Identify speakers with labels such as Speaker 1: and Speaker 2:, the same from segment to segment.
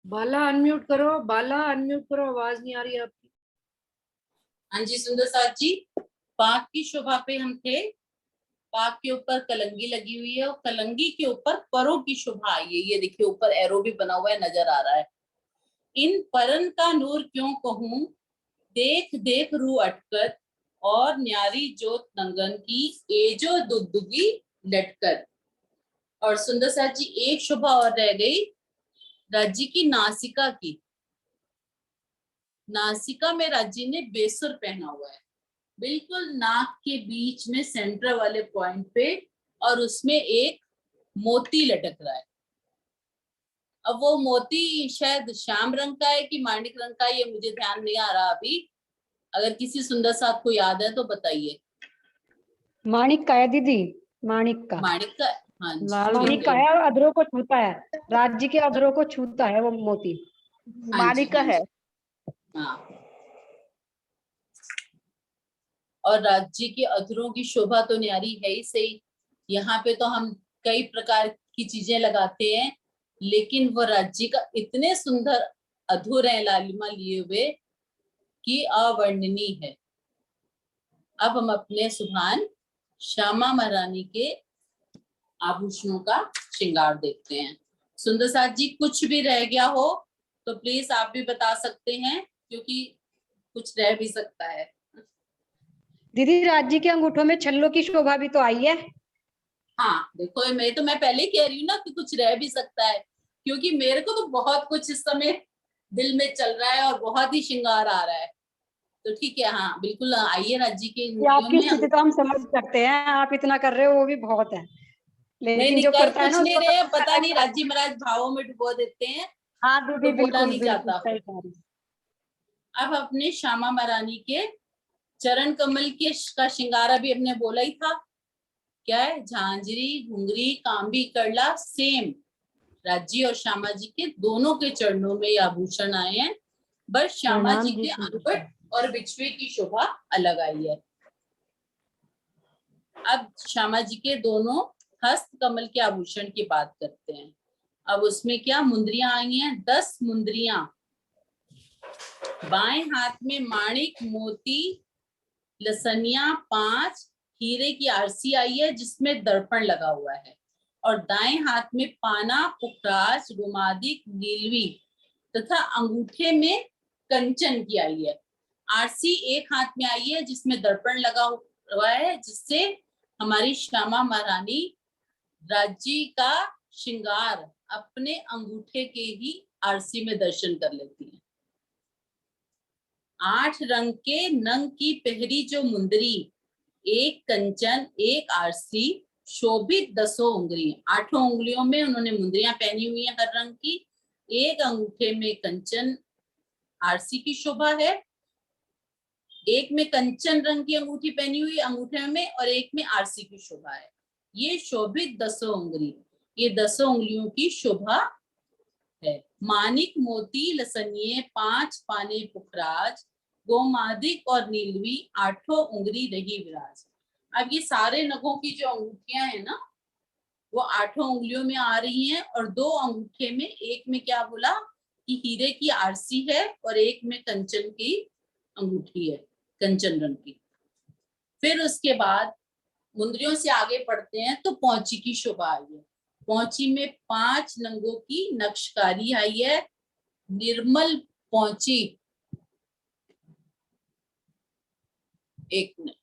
Speaker 1: बाला unmute करो, बाला unmute करो, आवाज नहीं आ रही है आपकी।
Speaker 2: हाँ जी सुंदर साथ जी, पाक की शोभा पे हम थे। पाक के ऊपर कलंगी लगी हुई है और कलंगी के ऊपर परों की शोभा आई है। ये देखिए ऊपर एरो भी बना हुआ है, नजर आ रहा है। इन परन का नूर क्यों कहूं, देख देख रू अटकर, और न्यारी जोत नंगन की, एजो दुगदुगी लटकर। और सुंदर साथ जी एक शोभा और रह गई, राज्य की नासिका की। नासिका में राज्य ने बेसुर पहना हुआ है, बिल्कुल नाक के बीच में सेंटर वाले पॉइंट पे, और उसमें एक मोती लटक रहा है। अब वो मोती शायद श्याम रंग का है कि माणिक रंग का है, ये मुझे ध्यान नहीं आ रहा अभी। अगर किसी सुंदर साथ को याद है तो बताइए।
Speaker 1: माणिक का है दीदी, माणिक का।
Speaker 2: माणिक का। हाँ जी
Speaker 3: लाल
Speaker 2: ठीक
Speaker 1: माणिक का
Speaker 2: है।
Speaker 1: है और अधरों को छूता है, राज्य के अधरों को छूता है वो मोती।
Speaker 2: हाँ जी
Speaker 3: मालिक का
Speaker 2: हाँ
Speaker 3: है।
Speaker 2: जी। हाँ, और राज्य के अधरों की शोभा तो न्यारी है ही सही। यहाँ पे तो हम कई प्रकार की चीजें लगाते हैं, लेकिन वो राज्य का इतने सुंदर अधूर है लालिमा लिए हुए कि अवर्णनीय है। अब हम अपने सुभान श्यामा महारानी के आभूषणों का श्रृंगार देखते हैं। सुंदर साथ जी कुछ भी रह गया हो तो प्लीज आप भी बता सकते हैं, क्योंकि कुछ रह भी सकता है।
Speaker 1: दीदी राज्य के अंगूठों में छल्लों की शोभा भी तो आई है।
Speaker 2: हाँ देखो, मैं पहले ही कह रही हूँ ना कि कुछ रह भी सकता है, क्योंकि मेरे को तो बहुत कुछ इस समय दिल में चल रहा है और बहुत ही श्रृंगार आ रहा है। तो ठीक है, हाँ बिल्कुल आइए राज्य के
Speaker 1: ये
Speaker 2: मूर्तियों
Speaker 1: आपकी
Speaker 2: में।
Speaker 1: स्थिति तो हम समझ सकते हैं, आप इतना कर रहे हो वो भी बहुत है,
Speaker 2: नहीं
Speaker 1: लेकिन
Speaker 2: नहीं,
Speaker 1: जो
Speaker 2: कर
Speaker 1: करता है
Speaker 2: कुछ
Speaker 1: ना
Speaker 2: नहीं
Speaker 1: उसको
Speaker 2: रहे,
Speaker 1: समझने का
Speaker 2: पता
Speaker 1: टाइम
Speaker 2: नहीं
Speaker 1: लगता
Speaker 2: राज्य महाराज भावों में डुबो देते हैं,
Speaker 1: है। हाँ
Speaker 2: तो
Speaker 1: दीदी,
Speaker 2: बोला
Speaker 1: बिल्कुल
Speaker 2: नहीं
Speaker 1: बिल्कुल
Speaker 2: जाता
Speaker 1: सही
Speaker 2: फिर।
Speaker 1: कह रही।
Speaker 2: अब अपने श्यामा महारानी के चरण कमल के का श्रृंगार अभी हमने बोला ही था। क्या है, झांझरी घुंघरी कांबी करला सेम राज्य और श्यामा जी के दोनों के चरणों में ये आभूषण आए हैं। बस श्यामा जी
Speaker 1: प्रणाम जी
Speaker 2: के
Speaker 1: सुंदर
Speaker 2: अंगुठ
Speaker 1: साहब।
Speaker 2: और बिछुए की शोभा अलग आई है। अब श्यामा जी के दोनों हस्त कमल के आभूषण की बात करते हैं। अब उसमें क्या मुंदरियां आई हैं, 10 मुंदरियां। बाएं हाथ में माणिक मोती लसनिया 5, हीरे की आरसी आई है जिसमें दर्पण लगा हुआ है। और दाएं हाथ में पाना पुखराज गोमादिक नीलवी तथा अंगूठे में कंचन की आई है। आरसी एक हाथ में आई है जिसमें दर्पण लगा हुआ है, जिससे हमारी श्यामा महारानी राज्य का श्रृंगार अपने अंगूठे के ही आरसी में दर्शन कर लेती है। 8 रंग के नंग की पहरी जो मुंदरी, एक कंचन एक आरसी, शोभित 10 उंगली। 8 उंगलियों में उन्होंने मुंदरियां पहनी हुई है हर रंग की। एक अंगूठे में कंचन आरसी की शोभा है, एक में कंचन रंग की अंगूठी पहनी हुई अंगूठे में, और एक में आरसी की शोभा है। ये शोभित 10 उंगली, ये 10 उंगलियों की शोभा है। मानिक मोती लसनिये 5 पाने पुखराज, गोमादिक और नीलवी 8 उंगली रही विराज। अब ये सारे नगों की जो अंगूठियां है ना, वो 8 उंगलियों में आ रही हैं, और 2 अंगूठे में, एक में क्या बोला कि हीरे की आरसी है और एक में कंचन की अंगूठी है, कंचन रंग की। फिर उसके बाद मुंदरियों से आगे पढ़ते हैं तो पौची की शोभा आई है। पौची में 5 नंगों की नक्शकारी आई है। निर्मल पौची, एक मिनट,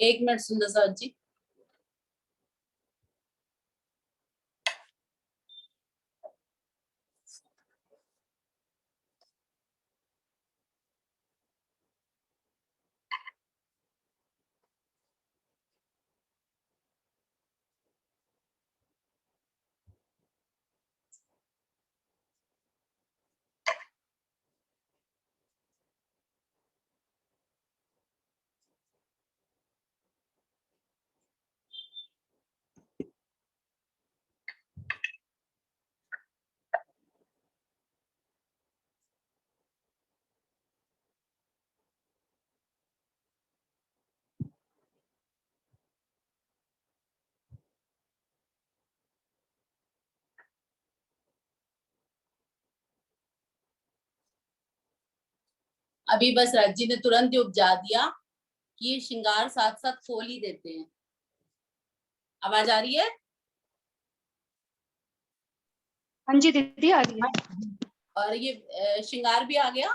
Speaker 2: एक मिनट सुंदर साथ जी। अभी बस राज्य ने तुरंत ही उपजा दिया कि ये श्रृंगार साथ साथ खोल ही देते हैं। आवाज आ रही है?
Speaker 1: हाँ जी दीदी आ रही है।
Speaker 2: और ये श्रृंगार भी आ गया।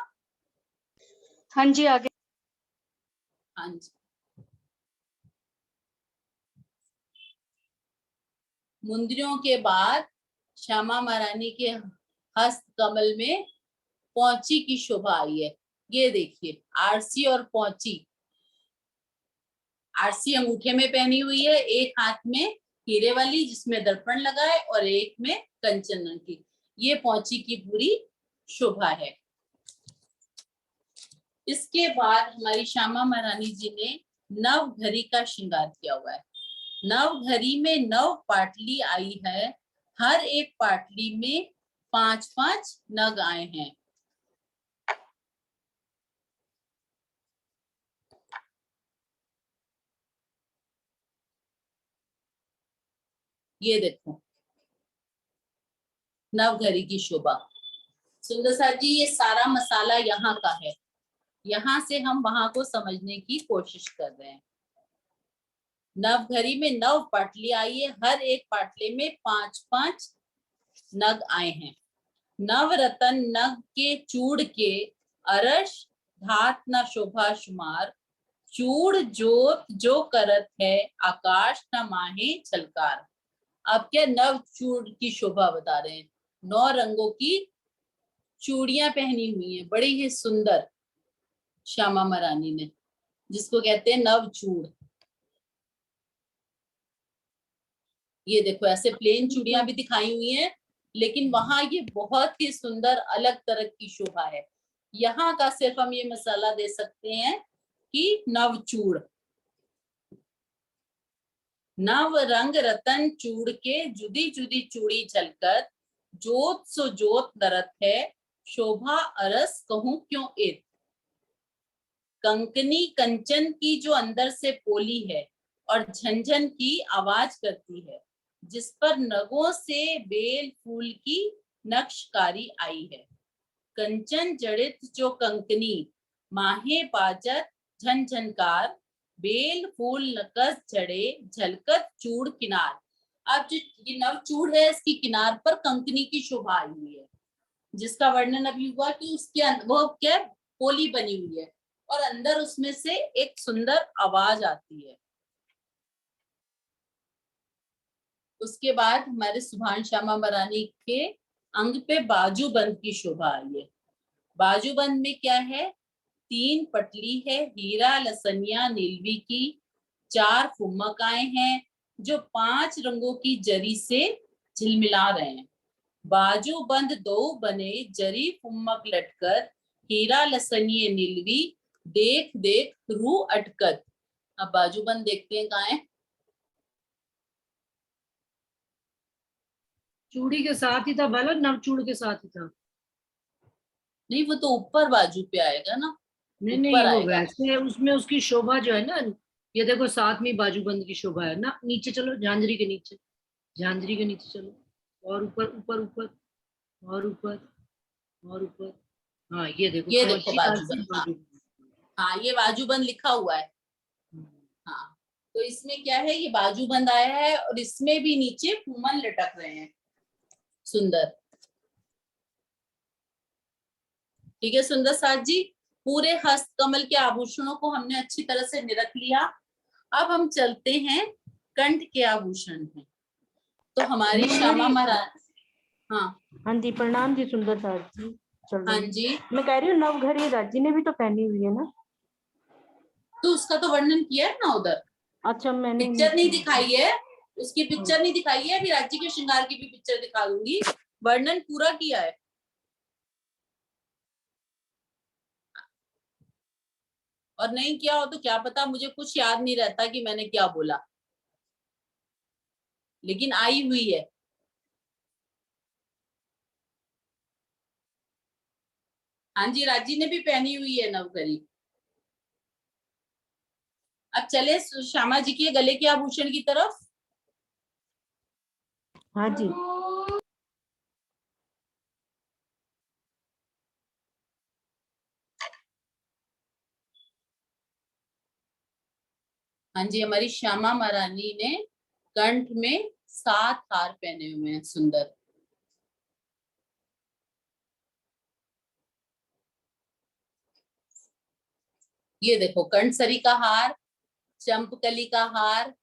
Speaker 1: हाँ जी आ गया।
Speaker 2: हाँ जी। मुंदरियों के बाद श्यामा महारानी के हस्त कमल में पौची की शोभा आई है। ये देखिए, आरसी और पौची। आरसी अंगूठे में पहनी हुई है, एक हाथ में हीरे वाली जिसमें दर्पण लगा है और एक में कंचन रंग की। ये पौची की पूरी शोभा है। इसके बाद हमारी श्यामा महारानी जी ने नव घरी का श्रृंगार किया हुआ है। नव घरी में नव पाटली आई है, हर एक पाटली में 5-5 नग आए हैं। ये देखो नवघरी की शोभा। सुंदर साथ जी, ये सारा मसाला यहाँ का है, यहाँ से हम वहां को समझने की कोशिश कर रहे हैं। नवघरी में नव पाटली आई है, हर एक पाटली में 5-5 नग आए हैं। नवरतन नग के चूड़ के अरश धात न शोभा शुमार, चूड़ जोत जो करत है आकाश न माहे छलकार। अब क्या नव चूड़ की शोभा बता रहे हैं। 9 रंगों की चूड़ियां पहनी हुई हैं, बड़ी ही सुंदर श्यामा महारानी ने, जिसको कहते हैं नव चूड़। ये देखो ऐसे प्लेन चूड़ियां भी दिखाई हुई हैं, लेकिन वहां ये बहुत ही सुंदर अलग तरह की शोभा है। यहाँ का सिर्फ हम ये मसाला दे सकते हैं कि नवचूड़। नव रंग रतन चूड़ के जुदी जुदी चूड़ी झलकर, जोत सो जोत करत है शोभा अरस कहूं क्यों इत। कंकनी कंचन की जो अंदर से पोली है और झंझन की आवाज करती है, जिस पर नगों से बेल फूल की नक्शकारी आई है। कंचन जड़ित जो कंकनी माहे पाजत झनझनकार, बेल फूल नकस जड़े झलकत चूड़ किनार। अब जो ये नव चूड़ है, इसकी किनार पर कंकनी की शोभा आई हुई है, जिसका वर्णन अभी हुआ कि उसके वो क्या पोली बनी हुई है और अंदर उसमें से एक सुंदर आवाज आती है। उसके बाद हमारे सुभान श्यामा महारानी के अंग पे बाजूबंद की शोभा आई है। बाजूबंद में क्या है, 3 पटली है, हीरा लसनिया नीलवी की, 4 फुम्मक आए हैं जो 5 रंगों की जरी से झिलमिला रहे हैं। बाजूबंद 2 बने जरी फुम्मक लटकर, हीरा लसनिये नीलवी देख देख रूह अटकत। अब बाजूबंद देखते हैं कहाँ है।
Speaker 3: चूड़ी के साथ ही था बाला, नवचूड़ के साथ ही था।
Speaker 2: नहीं, वो तो ऊपर बाजू पे आएगा ना,
Speaker 3: नहीं
Speaker 2: ऊपर
Speaker 3: नहीं, वो
Speaker 2: आएगा।
Speaker 3: वैसे उसमें उसकी शोभा जो है ना, ये देखो साथ में बाजूबंद की शोभा है ना। नीचे चलो, झांझरी के नीचे, झांझरी के नीचे चलो, और ऊपर ऊपर ऊपर, और ऊपर, और ऊपर। हाँ ये देखो,
Speaker 2: ये देखो
Speaker 3: पहुंची आरसी
Speaker 2: बाजूबंद, हाँ
Speaker 3: बाजूबंद।
Speaker 2: हाँ, ये बाजूबंद लिखा हुआ है। हाँ, तो इसमें क्या है, ये बाजूबंद आया है और इसमें भी नीचे फूमन लटक रहे हैं, सुंदर। ठीक है सुंदर साथ जी, पूरे हस्त कमल के आभूषणों को हमने अच्छी तरह से निरख लिया। अब हम चलते हैं कंठ के आभूषण में। तो हमारी श्यामा महाराज, हाँ
Speaker 4: हाँ जी, प्रणाम जी सुंदर साथ जी। चल
Speaker 2: हाँ
Speaker 4: रही है।
Speaker 2: जी,
Speaker 4: मैं कह रही हूँ नवघरी राज्य ने भी तो पहनी हुई है ना।
Speaker 2: तो उसका तो वर्णन किया है ना उधर,
Speaker 4: अच्छा, मैंने
Speaker 2: पिक्चर नहीं दिखाई है, उसकी पिक्चर नहीं दिखाई है। अभी राज्य के श्रृंगार की भी पिक्चर दिखा दूंगी, वर्णन पूरा किया है। और नहीं किया हो तो क्या पता, मुझे कुछ याद नहीं रहता कि मैंने क्या बोला, लेकिन आई हुई है। हाँ जी, राजी ने भी पहनी हुई है नवघरी। अब चले श्यामा जी के गले के आभूषण की तरफ।
Speaker 4: हाँ जी।
Speaker 2: हाँ जी, हमारी श्यामा महारानी ने कंठ में 7 हार पहने हुए हैं, सुंदर। ये देखो, कंठसरी का हार, चंपकली का हार,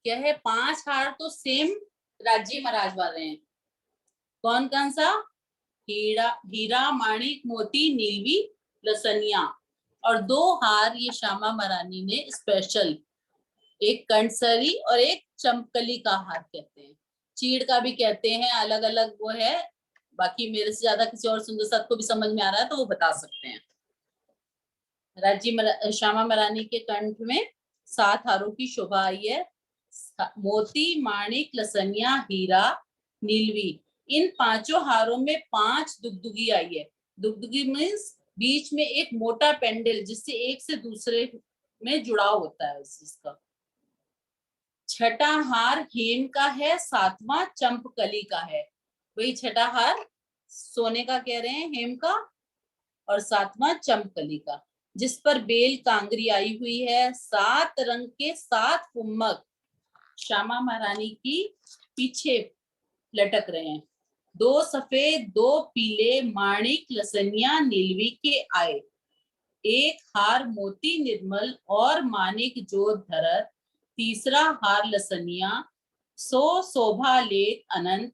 Speaker 2: क्या है, 5 हार तो सेम राज्य महाराज वाले हैं। कौन कौन सा? हीरा, हीरा, माणिक, मोती, नीलवी, लसनिया, और 2 हार ये श्यामा महारानी ने स्पेशल, एक कंठसरी और एक चंपकली का हार कहते हैं, चीड़ का भी कहते हैं, अलग अलग वो है। बाकी मेरे से ज्यादा किसी और सुंदर साथ को भी समझ में आ रहा है तो वो बता सकते हैं। श्यामा महारानी के कंठ में 7 हारों की शोभा आई है। मोती, माणिक, लसनिया, हीरा, नीलवी, इन 5 हारों में 5 दुगदुगी आई है। दुगदुगी मीन्स बीच में एक मोटा पेंडल जिससे एक से दूसरे में जुड़ाव होता है इसका। 6ठा हार हेम का है, 7वां चंपकली का है। वही 6ठा हार सोने का कह रहे हैं, हेम का, और 7वां चंपकली का, जिस पर बेल कांगरी आई हुई है। 7 रंग के 7 कुम्मक श्यामा महारानी की पीछे लटक रहे हैं। 2 सफेद, 2 पीले, माणिक, लसनिया, नीलवी के आए। 1 हार मोती निर्मल और माणिक जोत धरत। 3रा हार लसनिया, 100 शोभा लेत अनंत।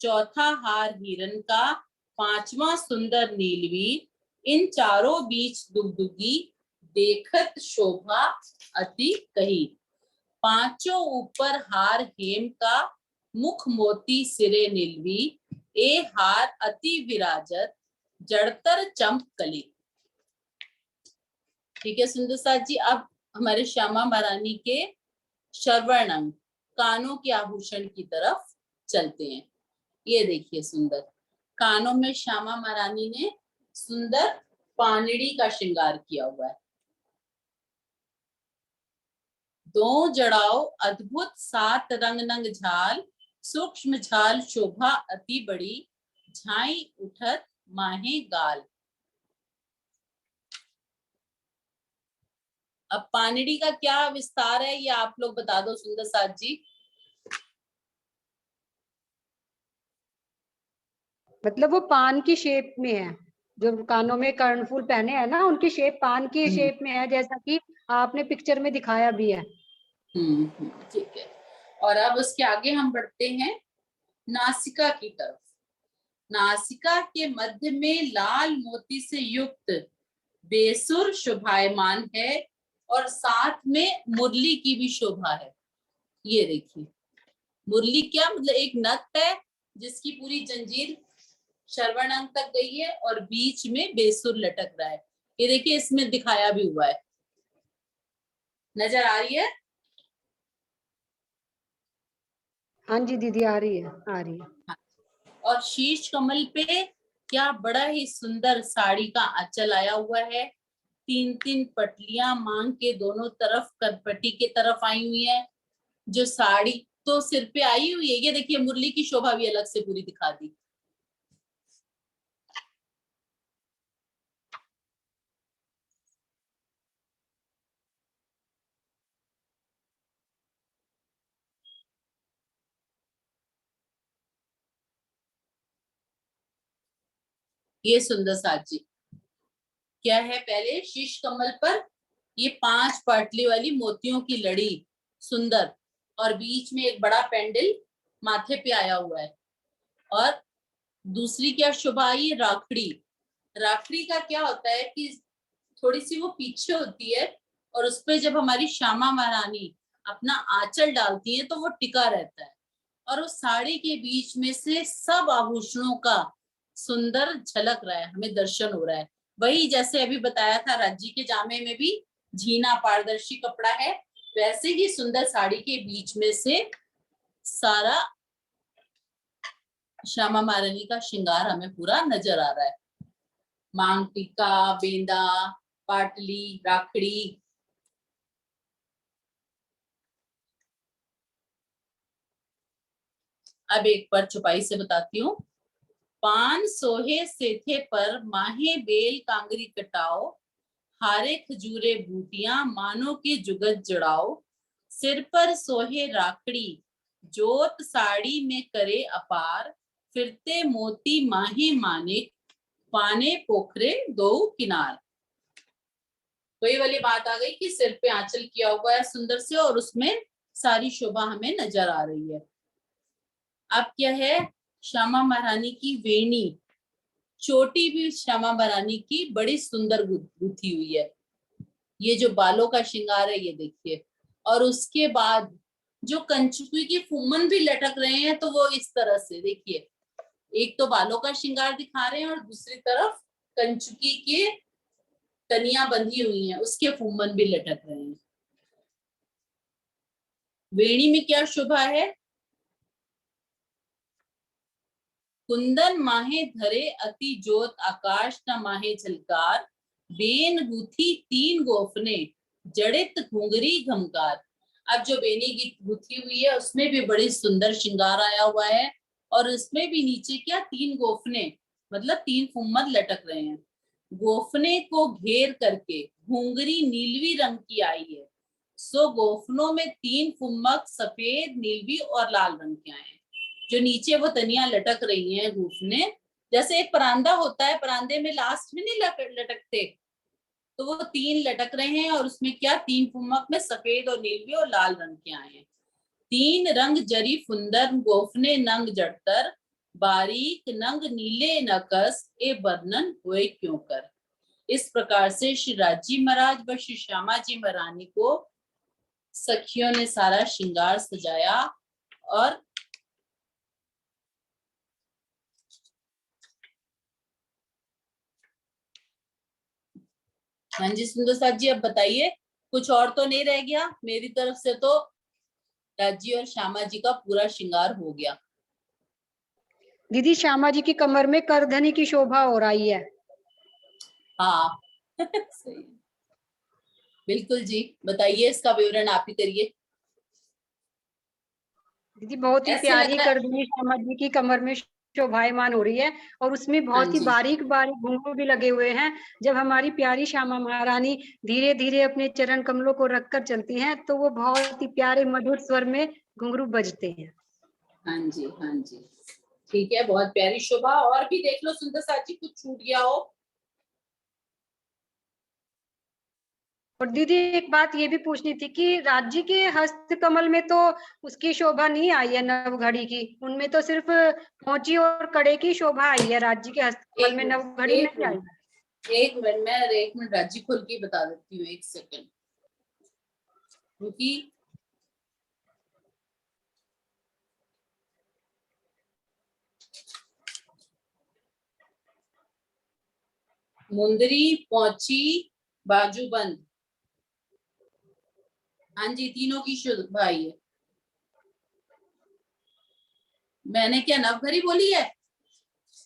Speaker 2: 4था हार हिरन का, 5वां सुंदर नीलवी। इन चारों बीच दुगदुगी, देखत शोभा अति कही। 5 ऊपर हार हेम का, मुख मोती सिरे नीलवी। ए हार अति विराजत, जड़तर चंपकली। ठीक है सुंदर साथ जी। अब हमारे श्यामा महारानी के श्रवण अंग, कानों के आभूषण की तरफ चलते हैं। ये देखिए सुंदर, कानों में श्यामा महारानी ने सुंदर पानड़ी का श्रृंगार किया हुआ है। 2 जड़ाओ अद्भुत 7 रंग नंग झाल। सूक्ष्म झाल शोभा अति बड़ी। झाई उठत माहे गाल। अब पानड़ी का क्या विस्तार है ये आप लोग बता दो सुंदर साथ जी।
Speaker 1: मतलब वो पान की शेप में है, जो कानों में कर्णफूल पहने हैं ना, उनकी शेप पान की शेप में है, जैसा कि आपने पिक्चर में दिखाया भी है।
Speaker 2: ठीक है। और अब उसके आगे हम बढ़ते हैं नासिका की तरफ। नासिका के मध्य में लाल मोती से युक्त बेसुर शोभायमान है, और साथ में मुरली की भी शोभा है। ये देखिए, मुरली क्या मतलब, एक नथ है जिसकी पूरी जंजीर श्रवण अंग तक गई है और बीच में बेसुर लटक रहा है। ये देखिए, इसमें दिखाया भी हुआ है, नजर आ रही है?
Speaker 1: हाँ जी दीदी, आ रही है, आ रही है।
Speaker 2: और शीश कमल पे क्या बड़ा ही सुंदर साड़ी का आंचल आया हुआ है। 3-3 पटलियां मांग के दोनों तरफ कनपट्टी के तरफ आई हुई है। जो साड़ी तो सिर पे आई हुई है, ये देखिए मुरली की शोभा भी अलग से पूरी दिखा दी। ये सुंदर साथ जी क्या है, पहले शीश कमल पर ये 5 पाटली वाली मोतियों की लड़ी सुंदर, और बीच में एक बड़ा पेंडल माथे पे आया हुआ है। और दूसरी क्या शोभा आई, राखड़ी। राखड़ी का क्या होता है कि थोड़ी सी वो पीछे होती है, और उस पर जब हमारी श्यामा महारानी अपना आंचल डालती है तो वो टिका रहता है, और उस साड़ी के बीच में से सब आभूषणों का सुंदर झलक रहा है, हमें दर्शन हो रहा है। वही जैसे अभी बताया था राज्य के जामे में भी झीना पारदर्शी कपड़ा है, वैसे ही सुंदर साड़ी के बीच में से सारा श्यामा महारानी का श्रृंगार हमें पूरा नजर आ रहा है। मांग टीका, बेंदा, पाटली, राखड़ी। अब एक पर छुपाई से बताती हूँ। 5 सोहे सेथे पर माहे बेल कांगरी कटाओ। हारे खजूरे बूटियां मानो के जुगत जड़ाओ, सिर पर सोहे राकड़ी जोत साड़ी में करे अपार, फिरते मोती माहे मानिक पाने पोखरे दो किनार। वही वाली बात आ गई कि सिर पे आंचल किया हुआ है सुंदर से और उसमें सारी शोभा हमें नजर आ रही है। अब क्या है, श्यामा महारानी की वेणी, चोटी भी श्यामा महारानी की बड़ी सुंदर गुथी हुई है। ये जो बालों का श्रृंगार है ये देखिए, और उसके बाद जो कंचुकी के फूमन भी लटक रहे हैं तो वो इस तरह से देखिए, एक तो बालों का श्रृंगार दिखा रहे हैं और दूसरी तरफ कंचुकी के तनिया बंधी हुई हैं, उसके फूमन भी लटक रहे हैं। वेणी में क्या शोभा है, कुंदन माहे धरे अति जोत आकाश न माहे झलकार, बेन गुथी तीन गोफने जड़ित घुंगरी घमकार। अब जो बेनी गुथी हुई है उसमें भी बड़ी सुंदर श्रृंगार आया हुआ है और उसमें भी नीचे क्या तीन गोफने मतलब तीन फुम्मत लटक रहे हैं। गोफने को घेर करके घुंगरी नीलवी रंग की आई है, सो गोफनों में तीन फुम्मक सफेद नीलवी और लाल रंग के आए हैं। जो नीचे वो तनिया लटक रही हैं घूफने, जैसे एक परांदा होता है, परांदे में लास्ट में नहीं लटकते, तो वो तीन लटक रहे हैं और उसमें क्या तीन फुम्मक में सफेद और नीलवी और लाल रंग के आए हैं। तीन रंग जरी फुंदर गोफने नंग जड़तर, बारीक नंग नीले नकस ए बदनन हुए क्यों कर। इस प्रकार से श्री राजी महाराज व श्री श्यामा जी महारानी को सखियों ने सारा श्रृंगार सजाया। और हाँ जी सुंदर साथ जी, अब बताइए कुछ और तो नहीं रह गया? मेरी तरफ से तो राजी और श्यामा जी का पूरा श्रृंगार हो गया।
Speaker 1: दीदी श्यामा जी की कमर में करधनी की शोभा हो रही है।
Speaker 2: हाँ सही, बिल्कुल जी, बताइए इसका विवरण आप ही करिए।
Speaker 1: दीदी बहुत ही
Speaker 2: ऐसे
Speaker 1: प्यारी
Speaker 2: लग रहा है
Speaker 1: करधनी श्यामा जी की कमर में शोभायमान हो रही है और उसमें
Speaker 2: हाँ
Speaker 1: बहुत ही
Speaker 2: जी,
Speaker 1: बारीक बारीक घुंघरू भी लगे हुए हैं। जब हमारी प्यारी श्यामा महारानी धीरे धीरे अपने चरण कमलों को रखकर चलती हैं तो वो बहुत ही प्यारे मधुर स्वर में घुंघरू बजते हैं।
Speaker 2: हाँ जी, हाँ जी, ठीक है, बहुत प्यारी शोभा। और भी देख लो सुंदर साथ जी, कुछ छूट गया हो।
Speaker 1: और दीदी एक बात ये भी पूछनी थी कि राज्य के हस्त कमल में तो उसकी शोभा नहीं आई है नवघड़ी की, उनमें तो सिर्फ मोची और कड़े की शोभा आई है, राज्य के हस्त कमल में नवघड़ी नहीं आई।
Speaker 2: एक मिनट, मैं एक मिनट राज्य खोल के बता देती हूँ, एक सेकंड, क्योंकि मुंदरी पहुंची बाजूबंद, हाँ जी, तीनों की शोभा आई है। मैंने क्या नवघड़ी बोली है?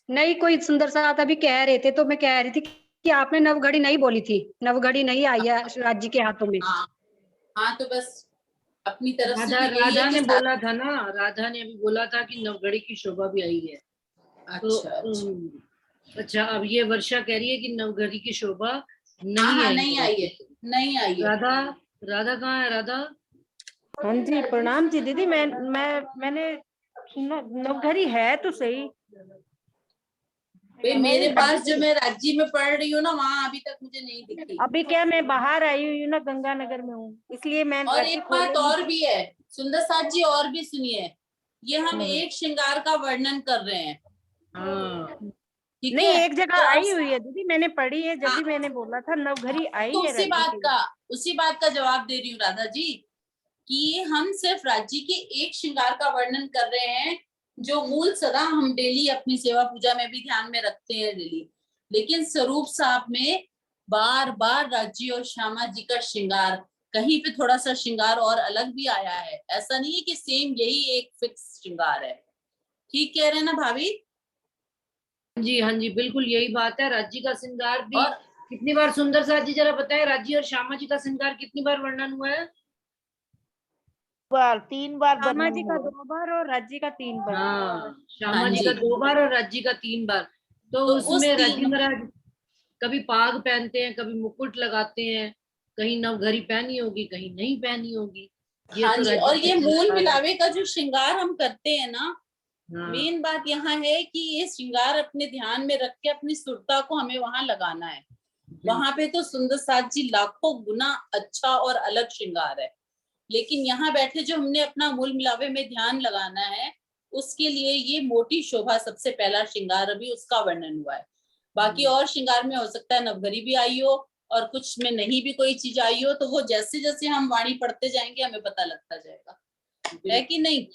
Speaker 1: नहीं, कोई सुंदर साथ अभी कह रहे थे तो मैं कह रही थी कि आपने नवघड़ी नहीं बोली थी, नवघड़ी नहीं आई है राज्य के हाथों में।
Speaker 2: हाँ हाँ, तो बस अपनी तरफ से
Speaker 3: राधा
Speaker 2: तो यही
Speaker 3: राधा
Speaker 2: है
Speaker 3: ने
Speaker 2: कि
Speaker 3: बोला था ना, राधा ने अभी बोला था कि नवघड़ी की शोभा भी आई है। तो
Speaker 2: अच्छा अच्छा,
Speaker 3: अच्छा, अब ये वर्षा कह रही है कि नवघड़ी की शोभा
Speaker 2: हाँ
Speaker 3: नहीं
Speaker 2: हाँ,
Speaker 3: आई
Speaker 2: नहीं आई है, नहीं आई है।
Speaker 3: राधा, राधा कहाँ है राधा?
Speaker 4: हाँ जी प्रणाम जी दीदी। मैंने सुना नवघड़ी है तो सही।
Speaker 2: भाई मेरे पास जो मैं राज्य में पढ़ रही हूँ ना, वहाँ अभी तक मुझे नहीं दिखी।
Speaker 4: अभी क्या मैं बाहर आई हुई हूँ ना, गंगानगर में हूँ, इसलिए मैं
Speaker 2: और
Speaker 4: राज्य
Speaker 2: एक बात
Speaker 4: खोले
Speaker 2: और भी है सुंदर साथ जी, और भी सुनिए, ये हम एक श्रृंगार का वर्णन कर रहे हैं,
Speaker 3: हाँ
Speaker 2: ठीक
Speaker 4: नहीं,
Speaker 2: है?
Speaker 4: एक जगह
Speaker 2: तो
Speaker 4: आई हुई है दीदी, मैंने पढ़ी है, जब
Speaker 2: हाँ,
Speaker 4: भी मैंने बोला था नवघड़ी आई
Speaker 2: तो
Speaker 4: है राज्य के।
Speaker 2: उसी बात का जवाब दे रही हूँ राधा जी, कि हम सिर्फ राज्य के एक श्रृंगार का वर्णन कर रहे हैं, जो मूल सदा हम डेली अपनी सेवा पूजा में भी ध्यान में रखते हैं डेली, लेकिन स्वरूप साहब में बार बार राज्य और श्यामा जी का श्रृंगार, कहीं पे थोड़ा सा श्रृंगार और अलग भी आया है, ऐसा नहीं है कि सेम यही एक फिक्स श्रृंगार है। ठीक कह रहे हैं ना भाभी?
Speaker 3: जी, हाँ जी, बिल्कुल यही बात है। राज्य का श्रृंगार भी
Speaker 2: और
Speaker 3: कितनी बार, सुंदर साथ जी जरा बताए, राज्य और श्यामा जी का श्रृंगार कितनी बार वर्णन हुआ है?
Speaker 4: बार, 3 बार
Speaker 1: श्यामा
Speaker 4: वर्णन
Speaker 1: जी का
Speaker 4: हुआ।
Speaker 1: 2 बार और राज्य का 3 बार।
Speaker 3: हाँ, श्यामा
Speaker 2: हाँ
Speaker 3: जी
Speaker 2: जी,
Speaker 3: का 2 बार और राज्य का 3 बार। तो
Speaker 2: तो उस
Speaker 3: उसमें राज्य
Speaker 2: तीन
Speaker 3: महाराज कभी पाग पहनते हैं, कभी मुकुट लगाते हैं, कहीं नवघड़ी पहनी होगी, कहीं नहीं पहनी होगी। ये
Speaker 2: हाँ
Speaker 3: तो
Speaker 2: जी,
Speaker 3: राज्य
Speaker 2: और
Speaker 3: का
Speaker 2: ये मूल
Speaker 3: श्रृंगार है।
Speaker 2: मिलावे का जो श्रृंगार हम करते हैं ना,
Speaker 3: हाँ,
Speaker 2: मेन बात यहाँ है कि ये श्रृंगार अपने ध्यान में रख के अपनी सुरता को हमें वहां लगाना है। वहां पे तो सुंदर साथ जी लाखों गुना अच्छा और अलग श्रृंगार है, लेकिन यहाँ बैठे जो हमने अपना मूल मिलावे में ध्यान लगाना है, उसके लिए ये मोटी शोभा सबसे पहला श्रृंगार अभी उसका वर्णन हुआ है। बाकी और श्रृंगार में हो सकता है नवघड़ी भी आई हो और कुछ में नहीं भी कोई चीज आई हो, तो वो जैसे जैसे हम वाणी पढ़ते जाएंगे हमें पता लगता जाएगा, है कि नहीं?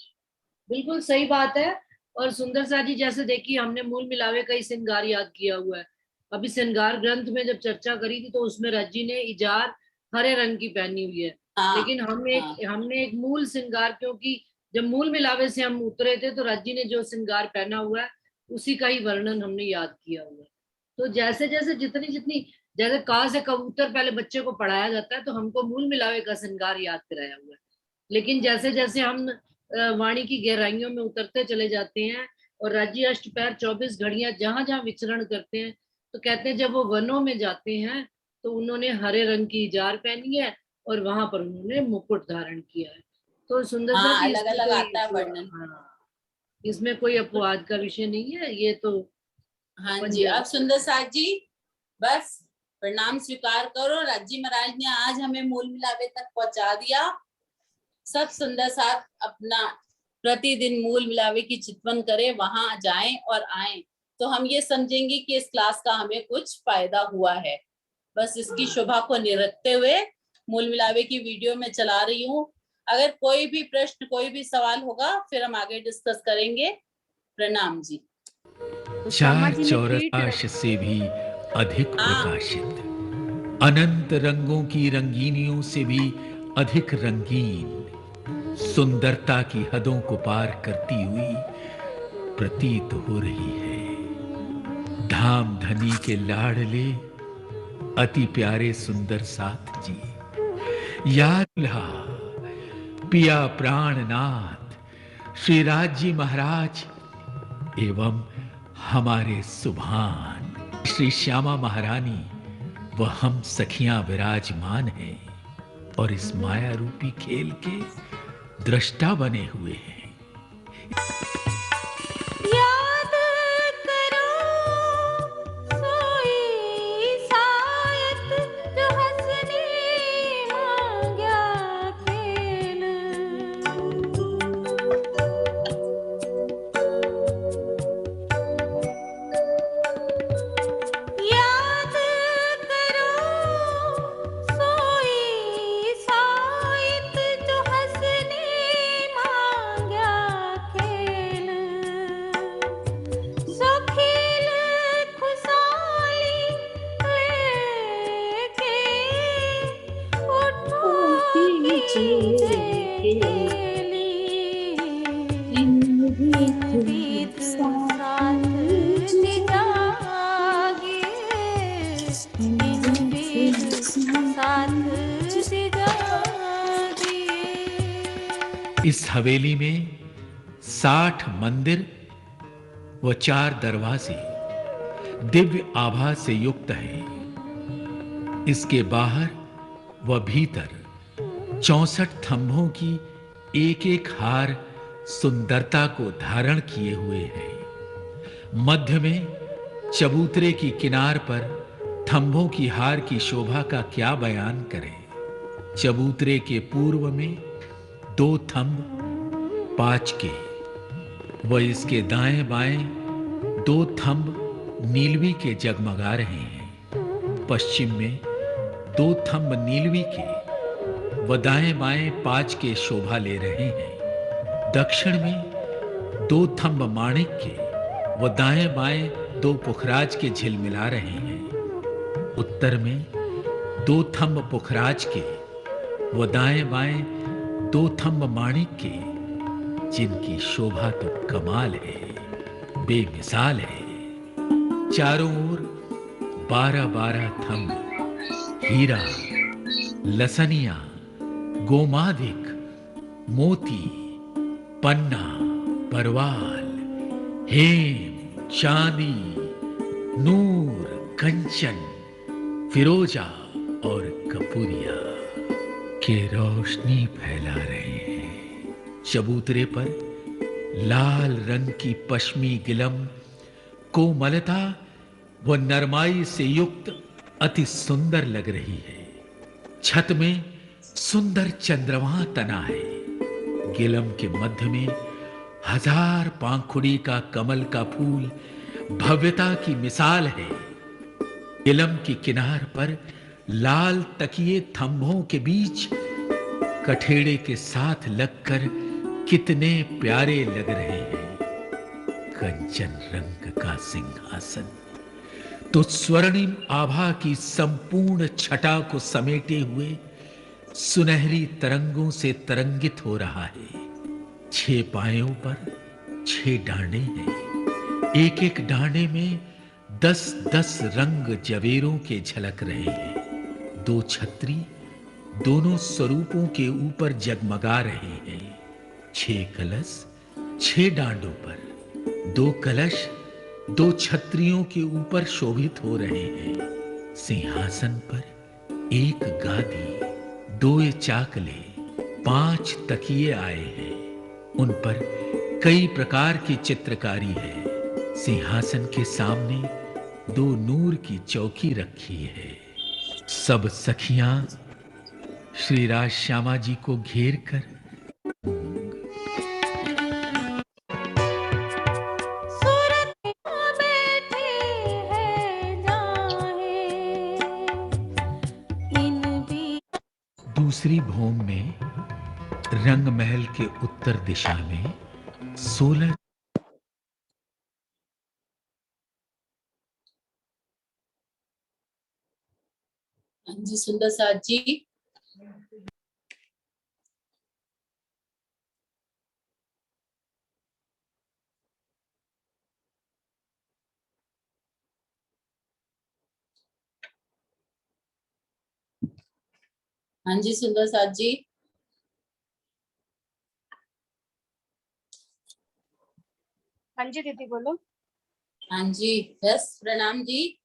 Speaker 3: बिल्कुल सही बात है। और सुंदर सा जी जैसे देखिए, हमने मूल मिलावे का ही श्रृंगार याद किया हुआ है। अभी श्रृंगार ग्रंथ में जब चर्चा करी थी तो उसमें रज्जी ने इजार हरे रंग की पहनी हुई है।
Speaker 2: हाँ,
Speaker 3: लेकिन हमने एक मूल श्रृंगार, क्योंकि जब मूल मिलावे से हम उतरे थे तो रज्जी ने जो श्रृंगार पहना हुआ है उसी का ही वर्णन हमने याद किया हुआ है। तो जैसे जैसे जितनी जितनी, जैसे कहा से कबूतर पहले बच्चे को पढ़ाया जाता है, तो हमको मूल मिलावे का श्रृंगार याद कराया हुआ है। लेकिन जैसे जैसे हम वाणी की गहराइयों में उतरते चले जाते हैं और राज्य अष्टपैर 24 घड़ियां जहां जहां विचरण करते हैं, तो कहते हैं जब वो वनों में जाते हैं तो उन्होंने हरे रंग की जार पहनी है और वहां पर उन्होंने मुकुट धारण किया है। तो सुंदर सा
Speaker 2: हाँ,
Speaker 3: जी
Speaker 2: अलग अलग आता है वर्णन।
Speaker 3: हाँ, इसमें कोई अपवाद का विषय नहीं है, ये तो
Speaker 2: हाँ
Speaker 3: अपन
Speaker 2: जी, अब
Speaker 3: जानते हैं।
Speaker 2: सुंदर साथ जी बस प्रणाम स्वीकार करो, राज्य महाराज ने आज हमें मूल मिलावे तक पहुंचा दिया। सब सुंदर साथ अपना प्रतिदिन मूल मिलावे की चितवन करें, वहां जाएं और आएं, तो हम ये समझेंगे कि इस क्लास का हमें कुछ फायदा हुआ है। बस इसकी शोभा को निरखते हुए मूल मिलावे की वीडियो में चला रही हूँ। अगर कोई भी प्रश्न, कोई भी सवाल होगा फिर हम आगे डिस्कस करेंगे। प्रणाम जी।
Speaker 4: तो श्यामा
Speaker 5: चार
Speaker 4: जी ने
Speaker 5: चौरस
Speaker 4: पीठ
Speaker 5: आकाश से भी अधिक
Speaker 2: हाँ,
Speaker 5: प्रकाशित, अनंत रंगों की रंगीनियों से भी अधिक रंगीन, सुंदरता की हदों को पार करती हुई प्रतीत हो रही है। धाम धनी के लाडले अति प्यारे सुंदर साथ जी, याद ला पिया प्राणनाथ श्री राज्य महाराज एवं हमारे सुभान श्री श्यामा महारानी व हम सखियां विराजमान हैं और इस माया रूपी खेल के दृष्टा बने हुए हैं।
Speaker 6: याद करो सोई सायत जो हंसने मांग्या खेल। याद करो सोई सायत जो हंसने मांग्या खेल। सो खेल खुशहाली लेके उठो कीजिए इन विध साथ जागे, इन विध साथ जागे।
Speaker 5: इस हवेली में 60 मंदिर व 4 दरवाजे दिव्य आभा से युक्त हैं। इसके बाहर व भीतर 64 थंभों की एक एक हार सुंदरता को धारण किए हुए हैं। मध्य में चबूतरे की किनार पर थंभों की हार की शोभा का क्या बयान करें। चबूतरे के पूर्व में 2 थंब 5 के व इसके दाएं बाएं 2 थंब नीलवी के जगमगा रहे हैं। पश्चिम में 2 थंब नीलवी के व दाएं बाएं 5 के शोभा ले रहे हैं। दक्षिण में 2 थंब माणिक के व दाएं बाएं 2 पुखराज के झिलमिला रहे हैं। उत्तर में 2 थंब पुखराज के व दाएं बाएं 2 थंब माणिक के, जिनकी शोभा तो कमाल है, बेमिसाल है। चारों ओर 12-12 थंब हीरा, लसनिया, गोमाधिक, मोती, पन्ना, परवाल, हेम, चांदी, नूर, कंचन, फिरोजा और कपूरिया के रोशनी फैला रहे हैं। चबूतरे पर लाल रंग की पश्मी गिलम कोमलता व नरमाई से युक्त अति सुंदर लग रही है। छत में सुंदर चंद्रमा तना है। गिलम के मध्य में 1000 पांखुड़ी का कमल का फूल भव्यता की मिसाल है। गिलम की किनार पर लाल तकिए थंभों के बीच कठेड़े के साथ लगकर कितने प्यारे लग रहे हैं। कंचन रंग का सिंहासन तो स्वर्णिम आभा की संपूर्ण छटा को समेटे हुए सुनहरी तरंगों से तरंगित हो रहा है। 6 पायों पर 6 डांडे हैं। एक एक डांडे में 10-10 रंग जवेरों के झलक रहे हैं। 2 छतरी दोनों स्वरूपों के ऊपर जगमगा रहे हैं। 6 कलश 6 डांडों पर, 2 कलश 2 छतरियों के ऊपर शोभित हो रहे हैं। सिंहासन पर 1 गादी, 2 चाकले, 5 तकिए आए हैं। उन पर कई प्रकार की चित्रकारी है। सिंहासन के सामने 2 नूर की चौकी रखी है। सब सखियां श्री राज श्यामा जी को घेर कर
Speaker 6: सूरत में बैठे हैं जाहे इन भी
Speaker 5: दूसरी भूमि में रंग महल के उत्तर दिशा में 16
Speaker 2: हाँ जी सुंदर साथ जी। हाँ जी सुंदर साथ जी।
Speaker 1: हाँ जी दीदी बोलो।
Speaker 2: हाँ जी यस प्रणाम जी।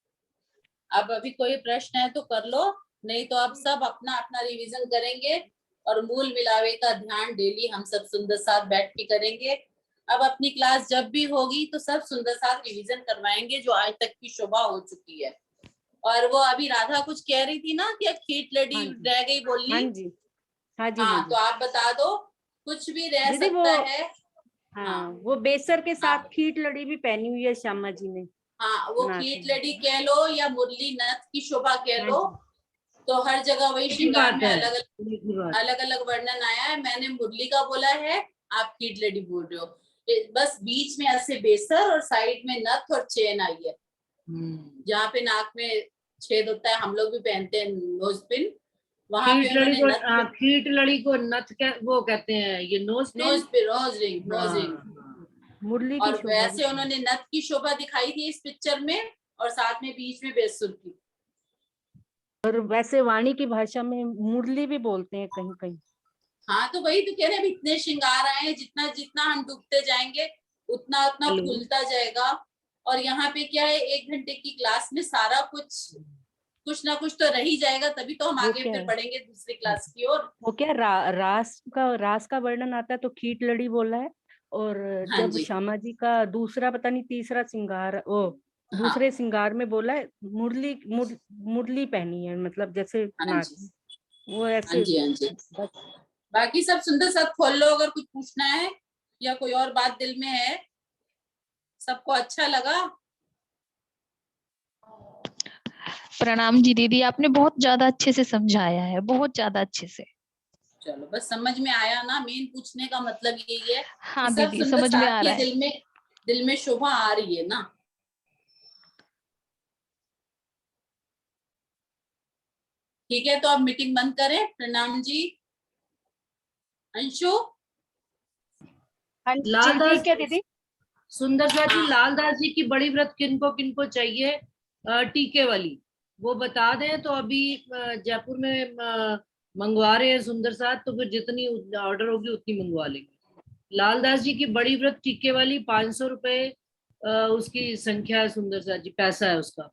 Speaker 2: अब अभी कोई प्रश्न है तो कर लो, नहीं तो अब सब अपना अपना रिवीजन करेंगे और मूल मिलावे का ध्यान डेली हम सब सुंदर साथ बैठ के करेंगे। अब अपनी क्लास जब भी होगी तो सब सुंदर साथ रिवीजन करवाएंगे जो आज तक की शोभा हो चुकी है। और वो अभी राधा कुछ कह रही थी ना कि अब खीट लड़ी
Speaker 4: हाँ जी।
Speaker 2: रह गई बोलनी।
Speaker 4: हाँ जी, हाँ जी,
Speaker 2: हाँ
Speaker 4: हाँ
Speaker 2: तो
Speaker 4: जी।
Speaker 2: आप बता दो, कुछ भी रह
Speaker 4: दीदी
Speaker 2: सकता
Speaker 4: वो,
Speaker 2: है।
Speaker 4: हाँ
Speaker 2: हाँ
Speaker 4: वो बेसर के साथ
Speaker 2: हाँ
Speaker 4: खीट लड़ी भी पहनी हुई है श्यामा जी ने।
Speaker 2: हाँ वो
Speaker 4: नाक
Speaker 2: खीट
Speaker 4: में।
Speaker 2: लड़ी कह लो या मुरली नथ की शोभा कह
Speaker 4: हाँ
Speaker 2: लो,
Speaker 4: जी,
Speaker 2: तो हर जगह वही
Speaker 3: एक ही
Speaker 2: श्रृंगार
Speaker 3: बात
Speaker 2: में
Speaker 3: है,
Speaker 2: अलग
Speaker 3: एक ही बात।
Speaker 2: अलग अलग वर्णन आया है। मैंने मुरली का बोला है, आप खीट लड़ी बोल रहे हो। बस बीच में ऐसे बेसर और साइड में नथ और चेन आई है। जहाँ पे नाक में छेद होता है, हम लोग भी पहनते हैं नोज पिन, वहां पे
Speaker 3: खीट लड़ी
Speaker 2: उन्होंने
Speaker 3: को,
Speaker 2: नथ
Speaker 3: हाँ, खीट लड़ी को वो कहते हैं, ये nose pin.
Speaker 2: Nose pin nose ring nose ring.
Speaker 3: हाँ,
Speaker 4: मुरली की
Speaker 2: और
Speaker 4: शोभा भी।
Speaker 2: वैसे उन्होंने नथ की शोभा दिखाई थी इस पिक्चर में, और साथ में बीच में बेसुर की।
Speaker 4: और वैसे वाणी की भाषा में मुरली भी बोलते हैं कहीं कहीं।
Speaker 2: हाँ तो वही तो कह रहे हैं, इतने श्रृंगार आए हैं, जितना जितना हम डूबते जाएंगे उतना उतना
Speaker 3: हेलो।
Speaker 2: खुलता जाएगा। और यहाँ पे क्या है, 1 घंटे की क्लास में सारा कुछ ना कुछ तो रह ही जाएगा, तभी तो हम
Speaker 4: वो
Speaker 2: आगे
Speaker 4: क्या
Speaker 2: फिर
Speaker 4: है,
Speaker 2: बढ़ेंगे दूसरी क्लास की ओर।
Speaker 4: वो क्या रास का वर्णन आता है तो खीट लड़ी बोला है। और
Speaker 2: हाँ
Speaker 4: जब
Speaker 2: जी
Speaker 4: श्यामा जी का दूसरा पता नहीं तीसरा श्रृंगार, ओ
Speaker 2: हाँ
Speaker 4: दूसरे श्रृंगार में बोला है मुरली पहनी है, मतलब जैसे
Speaker 2: हाँ
Speaker 4: नाक
Speaker 2: जी
Speaker 4: में। वो
Speaker 2: हाँ
Speaker 4: ऐसे
Speaker 2: जी हाँ जी।
Speaker 4: बस।
Speaker 2: बाकी सब सुंदर सब खोल लो, अगर कुछ पूछना है या कोई और बात दिल में है। सबको अच्छा लगा?
Speaker 7: प्रणाम जी दीदी, आपने बहुत ज्यादा अच्छे से समझाया है, बहुत ज्यादा अच्छे से।
Speaker 2: चलो बस समझ में आया ना, मेन पूछने का मतलब यही है कि
Speaker 7: हाँ
Speaker 2: सब
Speaker 7: दीदी,
Speaker 2: सुंदर
Speaker 7: समझ में
Speaker 2: साथ
Speaker 7: आ
Speaker 2: के
Speaker 7: रहा है।
Speaker 2: दिल में शोभा आ रही है ना। ठीक है तो अब मीटिंग बंद करें। प्रणाम जी। अंशु
Speaker 1: हाँ जी
Speaker 3: लालदास
Speaker 1: ठीक है दीदी।
Speaker 3: सुंदर सा जी,
Speaker 2: हाँ
Speaker 3: लालदास जी की बड़ी व्रत किनको चाहिए टीके वाली, वो बता दें तो अभी जयपुर में मंगवा रहे हैं सुंदर साथ, तो फिर जितनी ऑर्डर होगी उतनी मंगवा लेंगे। लालदास जी की बड़ी व्रत टीके वाली 500 रुपए उसकी संख्या है सुंदर साथ जी, पैसा है उसका।